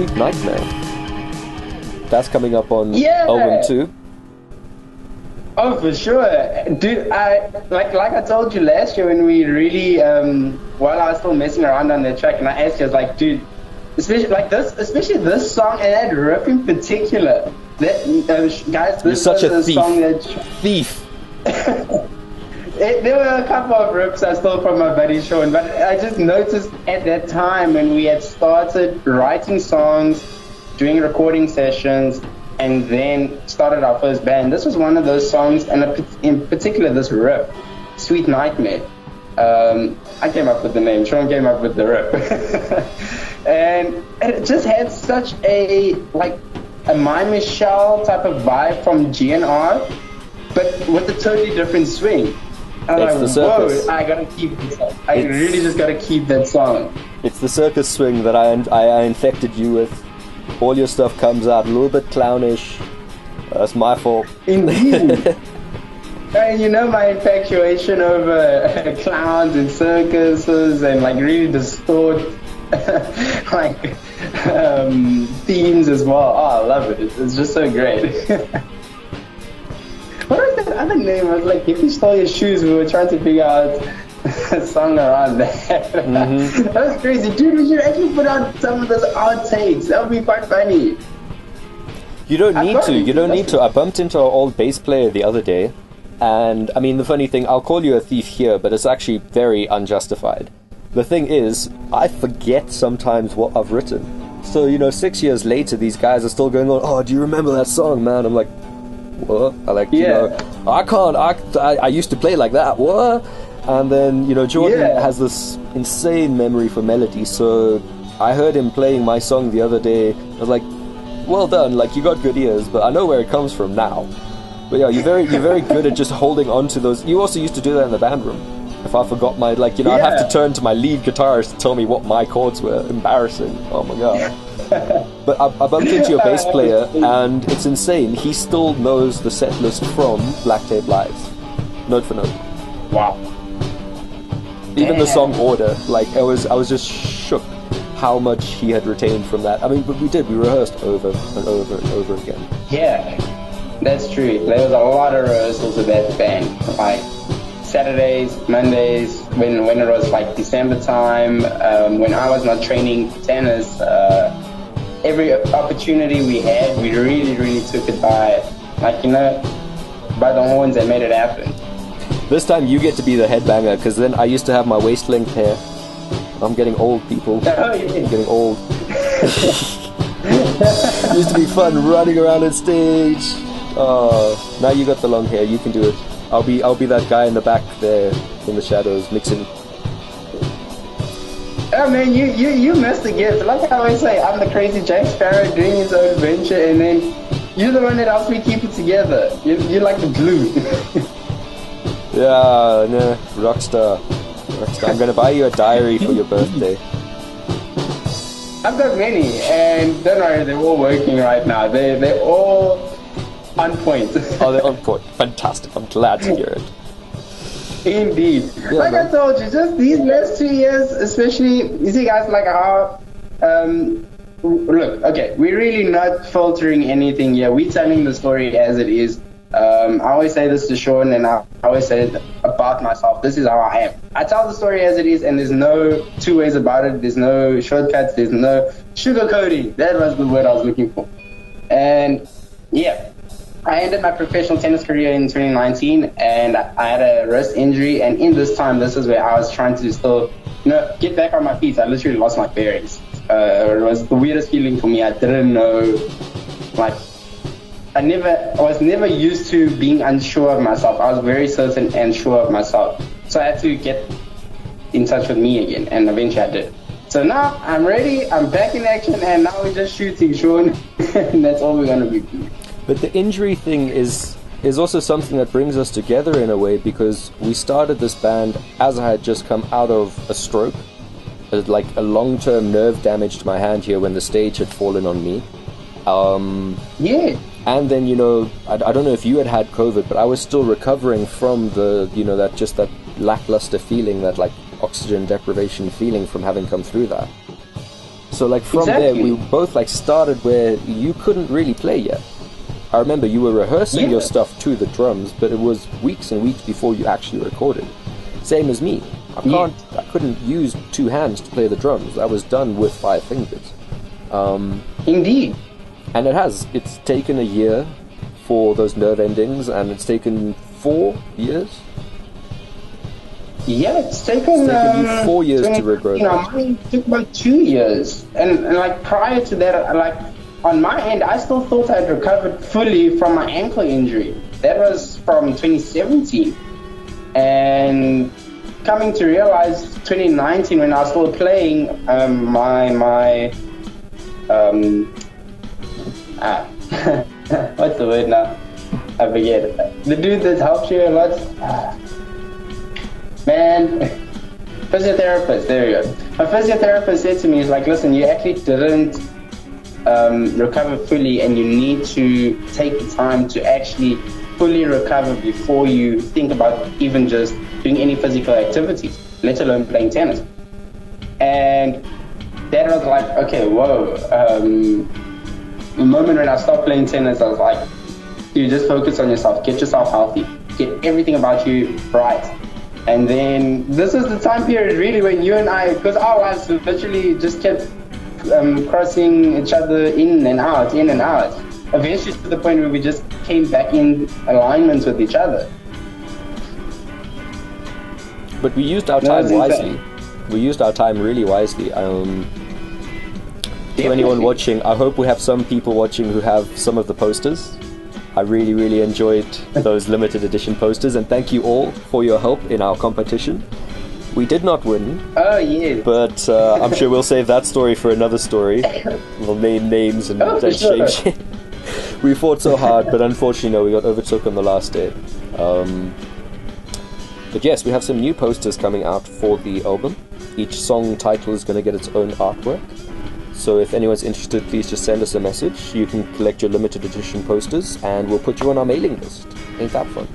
Sweet Nightmare. That's coming up on Yeah. album 2. Oh, for sure, dude. I like I told you last year when we really while I was still messing around on the track, and I asked you, I was like, dude, especially this song and that riff in particular. That guys, You're this such was a a song that thief. there were a couple of rips I stole from my buddy Sean, but I just noticed at that time when we had started writing songs, doing recording sessions, and then started our first band. This was one of those songs, and in particular this riff, Sweet Nightmare. I came up with the name, Sean came up with the riff. and it just had such a My Michelle type of vibe from GNR, but with a totally different swing. I'm It's like, the circus. whoa, I gotta keep this song. I really just gotta keep that song. It's the circus swing that I infected you with. All your stuff comes out a little bit clownish. That's my fault. Indeed. And you know my infatuation over clowns and circuses and really distort themes as well. Oh, I love it. It's just so great. What was that other name? It was like If You Stole Your Shoes. We were trying to figure out a song around that. That was crazy. Dude, we should actually put out some of those outtakes. That would be quite funny. You don't need to. You don't need to. I bumped into our old bass player the other day. And, I mean, the funny thing, I'll call you a thief here, but it's actually very unjustified. The thing is, I forget sometimes what I've written. So, 6 years later, these guys are still going on, oh, do you remember that song, man? I'm like, what? I used to play like that, what? And then, Jordan has this insane memory for melody, so I heard him playing my song the other day. I was like, well done, you got good ears, but I know where it comes from now. But yeah, you're very good at just holding on to those. You also used to do that in the band room. If I forgot my, I'd have to turn to my lead guitarist to tell me what my chords were. Embarrassing. Oh my god. But I bumped into your bass player, and it's insane. He still knows the set list from Black Tape Live, note for note. Wow. Even the song order, I was just shook how much he had retained from that. I mean, but we rehearsed over and over and over again. Yeah. That's true. There was a lot of rehearsals with that band. Saturdays, Mondays, when it was December time, when I was not training tennis, every opportunity we had, we really, really took it by the horns and made it happen. This time you get to be the headbanger, because then I used to have my waist length hair. I'm getting old, people. Oh, yeah. I'm getting old. It used to be fun running around on stage. Oh, now you got the long hair. You can do it. I'll be that guy in the back there in the shadows mixing. Oh man, you missed the gift. Like I always say, I'm the crazy Jack Sparrow doing his own adventure, and then you're the one that helps me keep it together. You're like the glue. Yeah, rockstar. I'm gonna buy you a diary for your birthday. I've got many, and don't worry, they're all working right now. They're all on point. Oh, they're on point. Fantastic. I'm glad to hear it. Indeed. Yeah, I told you, just these last 2 years, especially, you see guys, how, look, okay, we're really not filtering anything here. We're telling the story as it is. I always say this to Sean, and I always say it about myself. This is how I am. I tell the story as it is, and there's no two ways about it. There's no shortcuts. There's no sugarcoating. That was the word I was looking for. And yeah, I ended my professional tennis career in 2019, and I had a wrist injury. And in this time, this is where I was trying to still, get back on my feet. I literally lost my bearings. It was the weirdest feeling for me. I didn't know, I was never used to being unsure of myself. I was very certain and sure of myself. So I had to get in touch with me again, and eventually I did. So now I'm ready, I'm back in action, and now we're just shooting, Sean. And that's all we're going to be doing. But the injury thing is also something that brings us together in a way, because we started this band as I had just come out of a stroke, like a long-term nerve damage to my hand here when the stage had fallen on me. Yeah. And then, I don't know if you had COVID, but I was still recovering from the, that lackluster feeling, that oxygen deprivation feeling from having come through that. So like from there, we both like started where you couldn't really play yet. I remember you were rehearsing your stuff to the drums, but it was weeks and weeks before you actually recorded. Same as me. I couldn't use 2 hands to play the drums. I was done with 5 fingers. Indeed. And it's taken a year for those nerve endings, and it's taken 4 years. Yeah, it's taken you 4 years to regrow. Mine took about 2 years, and like prior to that, like on my end, I still thought I'd recovered fully from my ankle injury. That was from 2017, and coming to realize 2019 when I was still playing what's the word now? I forget. The dude that helps you a lot. Man, physiotherapist, there you go. My physiotherapist said to me, he's like, listen, you actually didn't recover fully, and you need to take the time to actually fully recover before you think about even just doing any physical activities, let alone playing tennis. And that was like, okay, whoa. The moment when I stopped playing tennis, I was like, dude, just focus on yourself, get yourself healthy, get everything about you right. And then this is the time period really when you and I, because our lives literally just kept crossing each other in and out, eventually to the point where we just came back in alignment with each other. But we used our time wisely. We used our time really wisely. To anyone watching, I hope we have some people watching who have some of the posters. I really, really enjoyed those limited edition posters, and thank you all for your help in our competition. We did not win. Oh, yeah. But I'm sure we'll save that story for another story. We'll name names and shame. We fought so hard, but unfortunately, no, we got overtook on the last day. But yes, we have some new posters coming out for the album. Each song title is going to get its own artwork. So if anyone's interested, please just send us a message. You can collect your limited edition posters, and we'll put you on our mailing list. Ain't that fun?